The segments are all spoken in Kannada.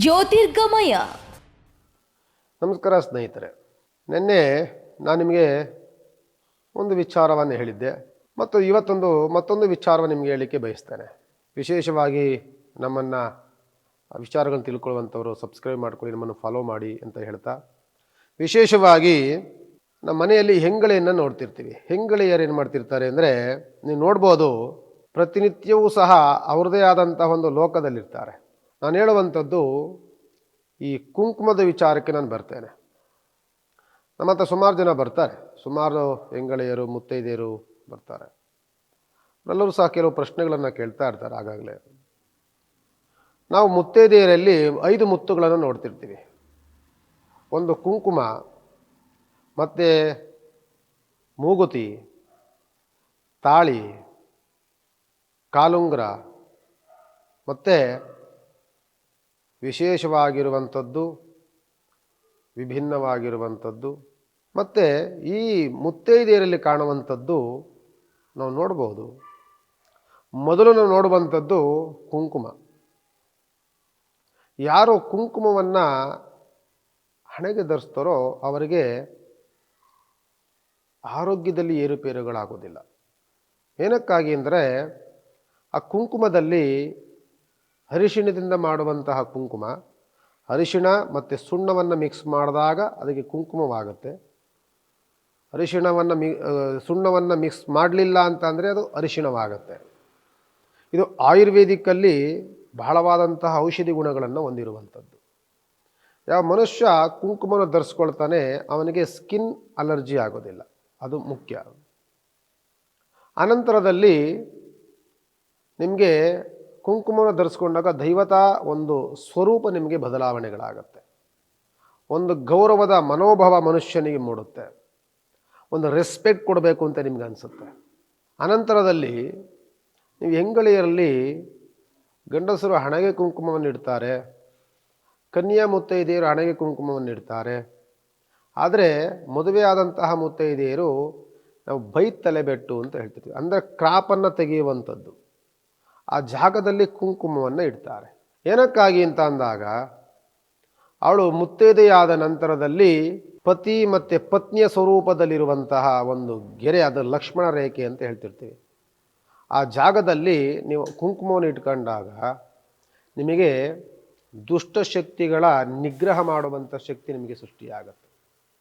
ಜ್ಯೋತಿರ್ಗಮಯ. ನಮಸ್ಕಾರ ಸ್ನೇಹಿತರೆ, ನಿನ್ನೆ ನಾನು ನಿಮಗೆ ಒಂದು ವಿಚಾರವನ್ನು ಹೇಳಿದ್ದೆ ಮತ್ತು ಇವತ್ತೊಂದು ಮತ್ತೊಂದು ವಿಚಾರವನ್ನು ನಿಮಗೆ ಹೇಳಲಿಕ್ಕೆ ಬಯಸ್ತೇನೆ. ವಿಶೇಷವಾಗಿ ನಮ್ಮನ್ನು ವಿಚಾರಗಳನ್ನು ತಿಳ್ಕೊಳ್ಳುವಂಥವರು ಸಬ್ಸ್ಕ್ರೈಬ್ ಮಾಡ್ಕೊಳ್ಳಿ, ನಮ್ಮನ್ನು ಫಾಲೋ ಮಾಡಿ ಅಂತ ಹೇಳ್ತಾ, ವಿಶೇಷವಾಗಿ ನಮ್ಮ ಮನೆಯಲ್ಲಿ ಹೆಂಗಳೆಯನ್ನು ನೋಡ್ತಿರ್ತೀವಿ. ಹೆಂಗಳೆಯರು ಏನು ಮಾಡ್ತಿರ್ತಾರೆ ಅಂದರೆ, ನೀವು ನೋಡ್ಬೋದು, ಪ್ರತಿನಿತ್ಯವೂ ಸಹ ಅವ್ರದ್ದೇ ಆದಂತಹ ಒಂದು ಲೋಕದಲ್ಲಿರ್ತಾರೆ. ನಾನು ಹೇಳುವಂಥದ್ದು ಈ ಕುಂಕುಮದ ವಿಚಾರಕ್ಕೆ ನಾನು ಬರ್ತೇನೆ. ನಮ್ಮ ಹತ್ರ ಸುಮಾರು ಜನ ಬರ್ತಾರೆ, ಸುಮಾರು ಹೆಂಗಳೆಯರು ಮುತ್ತೈದೆಯರು ಬರ್ತಾರೆ. ಎಲ್ಲರೂ ಸಹ ಕೆಲವು ಪ್ರಶ್ನೆಗಳನ್ನು ಕೇಳ್ತಾ ಇರ್ತಾರೆ. ಆಗಾಗಲೇ ನಾವು ಮುತ್ತೈದೆಯರಲ್ಲಿ 5 ಮುತ್ತುಗಳನ್ನು ನೋಡ್ತಿರ್ತೀವಿ. ಒಂದು ಕುಂಕುಮ, ಮತ್ತು ಮೂಗುತಿ, ತಾಳಿ, ಕಾಲುಂಗುರ, ಮತ್ತು ವಿಶೇಷವಾಗಿರುವಂಥದ್ದು, ವಿಭಿನ್ನವಾಗಿರುವಂಥದ್ದು. ಮತ್ತು ಈ ಮುತ್ತೈದೆಯರಲ್ಲಿ ಕಾಣುವಂಥದ್ದು ನಾವು ನೋಡ್ಬೋದು. ಮೊದಲು ನಾವು ನೋಡುವಂಥದ್ದು ಕುಂಕುಮ. ಯಾರು ಕುಂಕುಮವನ್ನು ಹಣೆಗೆ ಧರಿಸ್ತಾರೋ ಅವರಿಗೆ ಆರೋಗ್ಯದಲ್ಲಿ ಏರುಪೇರುಗಳಾಗೋದಿಲ್ಲ. ಏನಕ್ಕಾಗಿ ಅಂದರೆ, ಆ ಕುಂಕುಮದಲ್ಲಿ ಅರಿಶಿಣದಿಂದ ಮಾಡುವಂತಹ ಕುಂಕುಮ, ಅರಿಶಿಣ ಮತ್ತು ಸುಣ್ಣವನ್ನು ಮಿಕ್ಸ್ ಮಾಡಿದಾಗ ಅದಕ್ಕೆ ಕುಂಕುಮವಾಗುತ್ತೆ. ಸುಣ್ಣವನ್ನು ಮಿಕ್ಸ್ ಮಾಡಲಿಲ್ಲ ಅಂತಂದರೆ ಅದು ಅರಿಶಿಣವಾಗುತ್ತೆ. ಇದು ಆಯುರ್ವೇದಿಕ್ಕಲ್ಲಿ ಬಹಳವಾದಂತಹ ಔಷಧಿ ಗುಣಗಳನ್ನು ಹೊಂದಿರುವಂಥದ್ದು. ಯಾವ ಮನುಷ್ಯ ಕುಂಕುಮವನ್ನು ಧರಿಸ್ಕೊಳ್ತಾನೆ ಅವನಿಗೆ ಸ್ಕಿನ್ ಅಲರ್ಜಿ ಆಗೋದಿಲ್ಲ, ಅದು ಮುಖ್ಯ. ಅನಂತರದಲ್ಲಿ ನಿಮಗೆ ಕುಂಕುಮವನ್ನು ಧರಿಸ್ಕೊಂಡಾಗ ದೈವತಾ ಒಂದು ಸ್ವರೂಪ ನಿಮಗೆ ಬದಲಾವಣೆಗಳಾಗುತ್ತೆ. ಒಂದು ಗೌರವದ ಮನೋಭಾವ ಮನುಷ್ಯನಿಗೆ ಮೂಡುತ್ತೆ. ಒಂದು ರೆಸ್ಪೆಕ್ಟ್ ಕೊಡಬೇಕು ಅಂತ ನಿಮ್ಗೆ ಅನಿಸುತ್ತೆ. ಅನಂತರದಲ್ಲಿ ನೀವು ಹೆಂಗಳೆಯರಲ್ಲಿ ಗಂಡಸರು ಹಣೆಗೆ ಕುಂಕುಮವನ್ನು ಇಡ್ತಾರೆ, ಕನ್ಯಾ ಮುತ್ತೈದೆಯರು ಹಣೆಗೆ ಕುಂಕುಮವನ್ನು ಇಡ್ತಾರೆ. ಆದರೆ ಮದುವೆ ಆದಂತಹ ಮುತ್ತೈದೆಯರು ನಾವು ತಲೆಬೆಟ್ಟು ಅಂತ ಹೇಳ್ತೀವಿ, ಅಂದರೆ ಕ್ರಾಪನ್ನು ತೆಗೆಯುವಂಥದ್ದು, ಆ ಜಾಗದಲ್ಲಿ ಕುಂಕುಮವನ್ನು ಇಡ್ತಾರೆ. ಏನಕ್ಕಾಗಿ ಅಂತ ಅಂದಾಗ, ಅವಳು ಮುತ್ತೈದೆಯಾದ ನಂತರದಲ್ಲಿ ಪತಿ ಮತ್ತು ಪತ್ನಿಯ ಸ್ವರೂಪದಲ್ಲಿರುವಂತಹ ಒಂದು ಗೆರೆ, ಅದು ಲಕ್ಷ್ಮಣ ರೇಖೆ ಅಂತ ಹೇಳ್ತಿರ್ತೀವಿ. ಆ ಜಾಗದಲ್ಲಿ ನೀವು ಕುಂಕುಮವನ್ನು ಇಟ್ಕೊಂಡಾಗ ನಿಮಗೆ ದುಷ್ಟಶಕ್ತಿಗಳ ನಿಗ್ರಹ ಮಾಡುವಂಥ ಶಕ್ತಿ ನಿಮಗೆ ಸೃಷ್ಟಿಯಾಗುತ್ತೆ.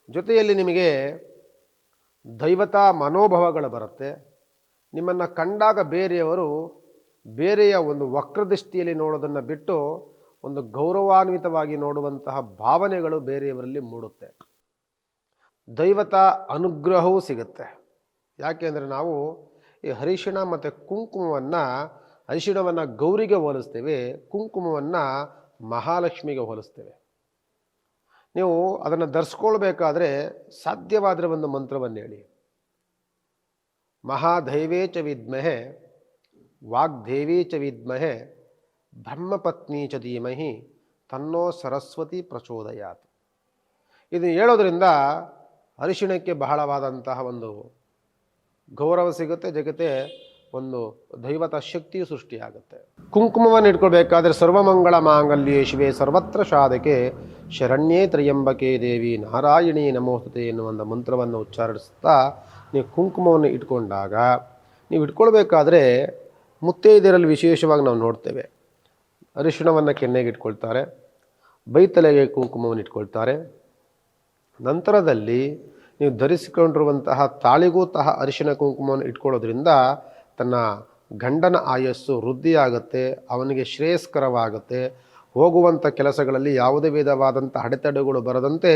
ಜೊತೆಯಲ್ಲಿ ನಿಮಗೆ ದೈವತಾ ಮನೋಭಾವಗಳು ಬರುತ್ತೆ. ನಿಮ್ಮನ್ನು ಕಂಡಾಗ ಬೇರೆಯ ಒಂದು ವಕ್ರದೃಷ್ಟಿಯಲ್ಲಿ ನೋಡೋದನ್ನು ಬಿಟ್ಟು ಒಂದು ಗೌರವಾನ್ವಿತವಾಗಿ ನೋಡುವಂತಹ ಭಾವನೆಗಳು ಬೇರೆಯವರಲ್ಲಿ ಮೂಡುತ್ತೆ. ದೈವತಾ ಅನುಗ್ರಹವೂ ಸಿಗುತ್ತೆ. ಯಾಕೆಂದರೆ ನಾವು ಈ ಅರಿಶಿಣ ಮತ್ತು ಅರಿಶಿಣವನ್ನು ಗೌರಿಗೆ ಹೋಲಿಸ್ತೇವೆ, ಕುಂಕುಮವನ್ನು ಮಹಾಲಕ್ಷ್ಮಿಗೆ ಹೋಲಿಸ್ತೇವೆ. ನೀವು ಅದನ್ನು ಧರಿಸ್ಕೊಳ್ಬೇಕಾದ್ರೆ ಸಾಧ್ಯವಾದರೆ ಒಂದು ಮಂತ್ರವನ್ನು ಹೇಳಿ, ಮಹಾದೈವೇ ಚ ವಿದ್ಮಹೆ ವಾಗ್ದೇವೀ ಚ ವಿದ್ಮಹೆ ಬ್ರಹ್ಮಪತ್ನಿ ಚ ಧೀಮಹಿ ತನ್ನೋ ಸರಸ್ವತಿ ಪ್ರಚೋದಯಾತ್. ಇದನ್ನು ಹೇಳೋದ್ರಿಂದ ಅರಿಶಿಣಕ್ಕೆ ಬಹಳವಾದಂತಹ ಒಂದು ಗೌರವ ಸಿಗುತ್ತೆ, ಜೊತೆ ಒಂದು ದೈವತ ಶಕ್ತಿಯು ಸೃಷ್ಟಿಯಾಗುತ್ತೆ. ಕುಂಕುಮವನ್ನು ಇಟ್ಕೊಳ್ಬೇಕಾದ್ರೆ ಸರ್ವಮಂಗಳ ಮಾಂಗಲ್ಯೇ ಶಿವೆ ಸರ್ವತ್ರ ಸಾಧಕೆ ಶರಣ್ಯೇ ತ್ರ್ಯಂಬಕೆ ದೇವಿ ನಾರಾಯಣಿ ನಮೋಸ್ತುತೆ ಎನ್ನುವಂಥ ಮಂತ್ರವನ್ನು ಉಚ್ಚಾರಿಸ್ತಾ ನೀವು ಕುಂಕುಮವನ್ನು ಇಟ್ಕೊಂಡಾಗ, ನೀವು ಇಟ್ಕೊಳ್ಬೇಕಾದ್ರೆ ಮುತ್ತೈದೆಯರಲ್ಲಿ ವಿಶೇಷವಾಗಿ ನಾವು ನೋಡ್ತೇವೆ, ಅರಿಶಿಣವನ್ನು ಕೆನ್ನೆಗೆ ಇಟ್ಕೊಳ್ತಾರೆ, ತಲೆಗೆ ಕುಂಕುಮವನ್ನು ಇಟ್ಕೊಳ್ತಾರೆ. ನಂತರದಲ್ಲಿ ನೀವು ಧರಿಸಿಕೊಂಡಿರುವಂತಹ ತಾಳಿಗೂ ಅರಿಶಿಣ ಕುಂಕುಮವನ್ನು ಇಟ್ಕೊಳ್ಳೋದ್ರಿಂದ ತನ್ನ ಗಂಡನ ಆಯಸ್ಸು ವೃದ್ಧಿಯಾಗುತ್ತೆ, ಅವನಿಗೆ ಶ್ರೇಯಸ್ಕರವಾಗುತ್ತೆ. ಹೋಗುವಂಥ ಕೆಲಸಗಳಲ್ಲಿ ಯಾವುದೇ ವಿಧವಾದಂಥ ಅಡೆತಡೆಗಳು ಬರದಂತೆ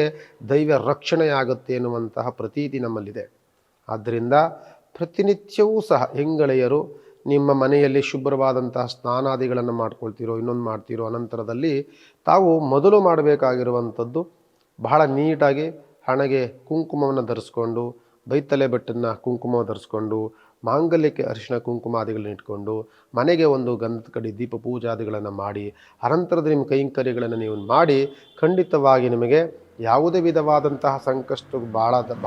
ದೈವ ರಕ್ಷಣೆಯಾಗುತ್ತೆ ಎನ್ನುವಂತಹ ಪ್ರತೀತಿ ನಮ್ಮಲ್ಲಿದೆ. ಆದ್ದರಿಂದ ಪ್ರತಿನಿತ್ಯವೂ ಸಹ ಹೆಂಗಳೆಯರು ನಿಮ್ಮ ಮನೆಯಲ್ಲಿ ಶುಭ್ರವಾದಂತಹ ಸ್ನಾನಾದಿಗಳನ್ನು ಮಾಡ್ಕೊಳ್ತೀರೋ, ಇನ್ನೊಂದು ಮಾಡ್ತೀರೋ, ಅನಂತರದಲ್ಲಿ ತಾವು ಮೊದಲು ಮಾಡಬೇಕಾಗಿರುವಂಥದ್ದು ಬಹಳ ನೀಟಾಗಿ ಹಣೆಗೆ ಕುಂಕುಮವನ್ನು ಧರಿಸ್ಕೊಂಡು, ತಲೆ ಬೆಟ್ಟನ್ನು ಕುಂಕುಮ ಧರಿಸ್ಕೊಂಡು, ಮಾಂಗಲ್ಯಕ್ಕೆ ಅರಿಶಿಣ ಕುಂಕುಮಾದಿಗಳನ್ನ ಇಟ್ಕೊಂಡು, ಮನೆಗೆ ಒಂದು ಗಂಧದ ಕಡಿ ದೀಪ ಪೂಜಾದಿಗಳನ್ನು ಮಾಡಿ, ಅನಂತರದ ನಿಮ್ಮ ಕೈಂಕರ್ಯಗಳನ್ನು ನೀವು ಮಾಡಿ, ಖಂಡಿತವಾಗಿ ನಿಮಗೆ ಯಾವುದೇ ವಿಧವಾದಂತಹ ಸಂಕಷ್ಟ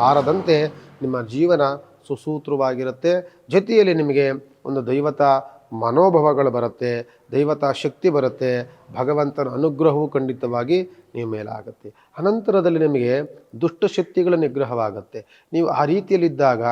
ಬಾರದಂತೆ ನಿಮ್ಮ ಜೀವನ ಸುಸೂತ್ರವಾಗಿರುತ್ತೆ. ಜೊತೆಯಲ್ಲಿ ನಿಮಗೆ ಒಂದು ದೈವತಾ ಮನೋಭಾವಗಳು ಬರುತ್ತೆ, ದೈವತಾ ಶಕ್ತಿ ಬರುತ್ತೆ, ಭಗವಂತನ ಅನುಗ್ರಹವು ಖಂಡಿತವಾಗಿ ನೀವು ಮೇಲಾಗುತ್ತೆ. ಅನಂತರದಲ್ಲಿ ನಿಮಗೆ ದುಷ್ಟಶಕ್ತಿಗಳ ನಿಗ್ರಹವಾಗುತ್ತೆ. ನೀವು ಆ ರೀತಿಯಲ್ಲಿದ್ದಾಗ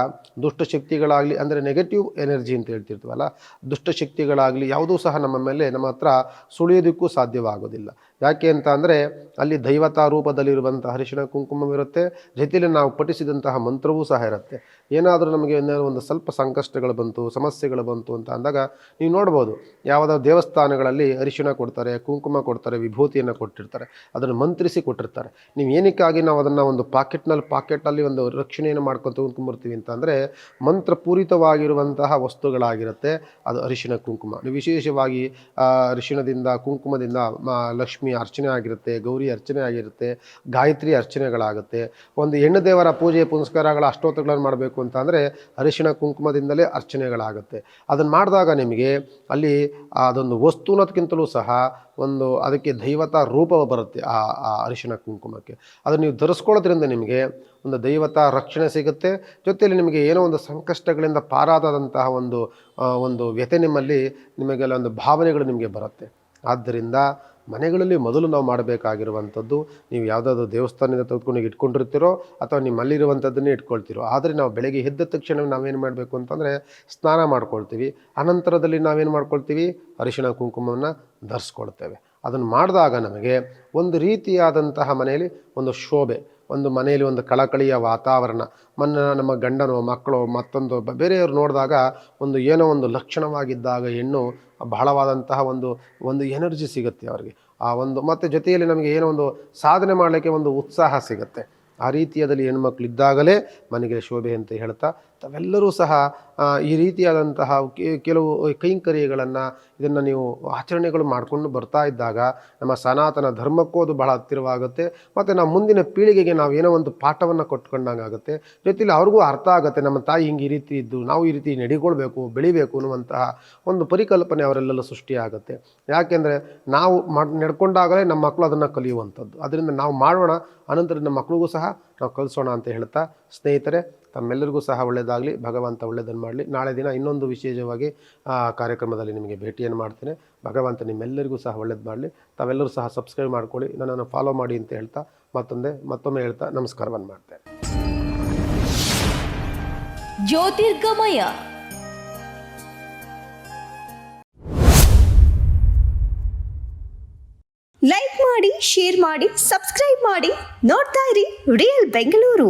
ದುಷ್ಟಶಕ್ತಿಗಳಾಗಲಿ, ಅಂದರೆ ನೆಗೆಟಿವ್ ಎನರ್ಜಿ ಅಂತ ಹೇಳ್ತಿರ್ತೀವಲ್ಲ, ದುಷ್ಟಶಕ್ತಿಗಳಾಗಲಿ ಯಾವುದೂ ಸಹ ನಮ್ಮ ಹತ್ರ ಸುಳಿಯೋದಕ್ಕೂ ಸಾಧ್ಯವಾಗೋದಿಲ್ಲ. ಯಾಕೆ ಅಂತ ಅಂದರೆ ಅಲ್ಲಿ ದೈವತಾ ರೂಪದಲ್ಲಿರುವಂಥ ಅರಿಶಿಣ ಕುಂಕುಮವಿರುತ್ತೆ, ಜೊತೆಯಲ್ಲಿ ನಾವು ಪಠಿಸಿದಂತಹ ಮಂತ್ರವೂ ಸಹ ಇರುತ್ತೆ. ಏನಾದರೂ ನಮಗೆ ಒಂದು ಸ್ವಲ್ಪ ಸಂಕಷ್ಟಗಳು ಬಂತು, ಸಮಸ್ಯೆಗಳು ಬಂತು ಅಂತ ಅಂದಾಗ ನೀವು ನೋಡ್ಬೋದು, ಯಾವುದಾದ್ರು ದೇವಸ್ಥಾನಗಳಲ್ಲಿ ಅರಿಶಿಣ ಕೊಡ್ತಾರೆ, ಕುಂಕುಮ ಕೊಡ್ತಾರೆ, ವಿಭೂತಿಯನ್ನು ಕೊಟ್ಟಿರ್ತಾರೆ, ಅದನ್ನು ಮಂತ್ರಿಸಿ ಕೊಟ್ಟಿರ್ತಾರೆ. ನೀವು ಏನಕ್ಕಾಗಿ ನಾವು ಅದನ್ನು ಒಂದು ಪಾಕೆಟಲ್ಲಿ ಒಂದು ರಕ್ಷಣೆಯನ್ನು ಮಾಡ್ಕೊಂಡು ಕುಂಕುಮರ್ತೀವಿ ಅಂತ ಅಂದರೆ ಮಂತ್ರಪೂರಿತವಾಗಿರುವಂತಹ ವಸ್ತುಗಳಾಗಿರುತ್ತೆ ಅದು ಅರಿಶಿಣ ಕುಂಕುಮ. ನೀವು ವಿಶೇಷವಾಗಿ ಅರಿಶಿಣದಿಂದ ಕುಂಕುಮದಿಂದ ಲಕ್ಷ್ಮಿ ಅರ್ಚನೆ ಆಗಿರುತ್ತೆ, ಗೌರಿ ಅರ್ಚನೆ ಆಗಿರುತ್ತೆ, ಗಾಯತ್ರಿ ಅರ್ಚನೆಗಳಾಗುತ್ತೆ. ಒಂದು ಹೆಣ್ಣು ದೇವರ ಪೂಜೆ ಪುನಸ್ಕಾರಗಳ ಅಷ್ಟೋತ್ತರಗಳನ್ನು ಮಾಡಬೇಕು ಅಂತ ಅಂದರೆ ಅರಿಶಿಣ ಕುಂಕುಮದಿಂದಲೇ ಅರ್ಚನೆಗಳಾಗುತ್ತೆ. ಅದನ್ನು ಮಾಡಿದಾಗ ನಿಮಗೆ ಅಲ್ಲಿ ಅದೊಂದು ವಸ್ತು ಅನ್ನೋದಕ್ಕಿಂತಲೂ ಸಹ ಅದಕ್ಕೆ ದೈವತಾ ರೂಪ ಬರುತ್ತೆ. ಆ ಅರಿಶಿಣ ಕುಂಕುಮಕ್ಕೆ ಅದನ್ನು ನೀವು ಧರಿಸ್ಕೊಳ್ಳೋದ್ರಿಂದ ನಿಮಗೆ ಒಂದು ದೈವತಾ ರಕ್ಷಣೆ ಸಿಗುತ್ತೆ. ಜೊತೆಯಲ್ಲಿ ನಿಮಗೆ ಏನೋ ಒಂದು ಸಂಕಷ್ಟಗಳಿಂದ ಪಾರಾದಂತಹ ಒಂದು ವ್ಯಥೆ ನಿಮಗೆಲ್ಲ ಒಂದು ಭಾವನೆಗಳು ನಿಮಗೆ ಬರುತ್ತೆ. ಆದ್ದರಿಂದ ಮನೆಗಳಲ್ಲಿ ಮೊದಲು ನಾವು ಮಾಡಬೇಕಾಗಿರುವಂಥದ್ದು, ನೀವು ಯಾವುದಾದ್ರೂ ದೇವಸ್ಥಾನದಿಂದ ತೆಗೆದುಕೊಂಡು ಇಟ್ಕೊಂಡಿರ್ತೀರೋ ಅಥವಾ ನಿಮ್ಮಲ್ಲಿರುವಂಥದ್ದನ್ನೇ ಇಟ್ಕೊಳ್ತೀರೋ, ಆದರೆ ನಾವು ಬೆಳಗ್ಗೆ ಎದ್ದ ತಕ್ಷಣ ನಾವೇನು ಮಾಡಬೇಕು ಅಂತಂದರೆ ಸ್ನಾನ ಮಾಡ್ಕೊಳ್ತೀವಿ. ಅನಂತರದಲ್ಲಿ ನಾವೇನು ಮಾಡ್ಕೊಳ್ತೀವಿ, ಅರಿಶಿಣ ಕುಂಕುಮವನ್ನು ಧರಿಸ್ಕೊಳ್ತೇವೆ. ಅದನ್ನು ಮಾಡಿದಾಗ ನಮಗೆ ಒಂದು ರೀತಿಯಾದಂತಹ ಮನೆಯಲ್ಲಿ ಒಂದು ಶೋಭೆ, ಒಂದು ಮನೆಯಲ್ಲಿ ಒಂದು ಕಳಕಳಿಯ ವಾತಾವರಣ, ನಮ್ಮ ಗಂಡನೋ ಮಕ್ಕಳು ಮತ್ತೊಂದು ಬೇರೆಯವರು ನೋಡಿದಾಗ ಏನೋ ಒಂದು ಲಕ್ಷಣವಾಗಿದ್ದಾಗ ಹೆಣ್ಣು ಬಹಳವಾದಂತಹ ಒಂದು ಎನರ್ಜಿ ಸಿಗುತ್ತೆ ಅವರಿಗೆ. ಮತ್ತು ಜೊತೆಯಲ್ಲಿ ನಮಗೆ ಏನೋ ಒಂದು ಸಾಧನೆ ಮಾಡಲಿಕ್ಕೆ ಒಂದು ಉತ್ಸಾಹ ಸಿಗುತ್ತೆ. ಆ ರೀತಿಯಾದಲ್ಲಿ ಹೆಣ್ಮಕ್ಳು ಇದ್ದಾಗಲೇ ಮನೆಗೆ ಶೋಭೆ ಅಂತ ಹೇಳ್ತಾ, ತಾವೆಲ್ಲರೂ ಸಹ ಈ ರೀತಿಯಾದಂತಹ ಕೆಲವು ಕೈಂಕರ್ಯಗಳನ್ನು ಇದನ್ನು ನೀವು ಆಚರಣೆಗಳು ಮಾಡಿಕೊಂಡು ಬರ್ತಾ ಇದ್ದಾಗ ನಮ್ಮ ಸನಾತನ ಧರ್ಮಕ್ಕೂ ಅದು ಬಹಳ ಹತ್ತಿರವಾಗುತ್ತೆ. ಮತ್ತು ನಾವು ಮುಂದಿನ ಪೀಳಿಗೆಗೆ ನಾವು ಏನೋ ಒಂದು ಪಾಠವನ್ನು ಕೊಟ್ಕೊಂಡಂಗೆ ಆಗುತ್ತೆ. ಜೊತೆಯಲ್ಲಿ ಅವ್ರಿಗೂ ಅರ್ಥ ಆಗುತ್ತೆ, ನಮ್ಮ ತಾಯಿ ಹಿಂಗೆ ಈ ರೀತಿ ಇದ್ದು ನಾವು ಈ ರೀತಿ ನಡಿಕೊಳ್ಬೇಕು, ಬೆಳಿಬೇಕು ಅನ್ನುವಂತಹ ಒಂದು ಪರಿಕಲ್ಪನೆ ಅವರೆಲ್ಲೆಲ್ಲ ಸೃಷ್ಟಿಯಾಗುತ್ತೆ. ಯಾಕೆಂದರೆ ನಾವು ನಡ್ಕೊಂಡಾಗಲೇ ನಮ್ಮ ಮಕ್ಕಳು ಅದನ್ನು ಕಲಿಯುವಂಥದ್ದು. ಅದರಿಂದ ನಾವು ಮಾಡೋಣ, ಅನಂತರ ನಮ್ಮ ಮಕ್ಕಳಿಗೂ ಸಹ ನಾವು ಕಲಿಸೋಣ ಅಂತ ಹೇಳ್ತಾ, ಸ್ನೇಹಿತರೆ ತಮ್ಮೆಲ್ಲರಿಗೂ ಸಹ ಒಳ್ಳೆಯದಾಗಲಿ, ಭಗವಂತ ಒಳ್ಳೆಯದನ್ನು ಮಾಡಲಿ. ನಾಳೆ ದಿನ ಇನ್ನೊಂದು ವಿಶೇಷವಾಗಿ ಕಾರ್ಯಕ್ರಮದಲ್ಲಿ ನಿಮಗೆ ಭೇಟಿಯನ್ನು ಮಾಡ್ತೇನೆ. ಭಗವಂತ ನಿಮ್ಮೆಲ್ಲರಿಗೂ ಸಹ ಒಳ್ಳೇದು ಮಾಡಲಿ. ತಾವೆಲ್ಲರೂ ಸಹ ಸಬ್ಸ್ಕ್ರೈಬ್ ಮಾಡ್ಕೊಳ್ಳಿ, ನನ್ನನ್ನು ಫಾಲೋ ಮಾಡಿ ಅಂತ ಹೇಳ್ತಾ ಮತ್ತೊಮ್ಮೆ ಹೇಳ್ತಾ ನಮಸ್ಕಾರವನ್ನು ಮಾಡ್ತೇನೆ. ಜ್ಯೋತಿರ್ಗಮಯ ಲೈಕ್ ಮಾಡಿ, ಶೇರ್ ಮಾಡಿ, ಸಬ್ಸ್ಕ್ರೈಬ್ ಮಾಡಿ. ನೋಡ್ತಾ ಇರಿ ರಿಯಲ್ ಬೆಂಗಳೂರು.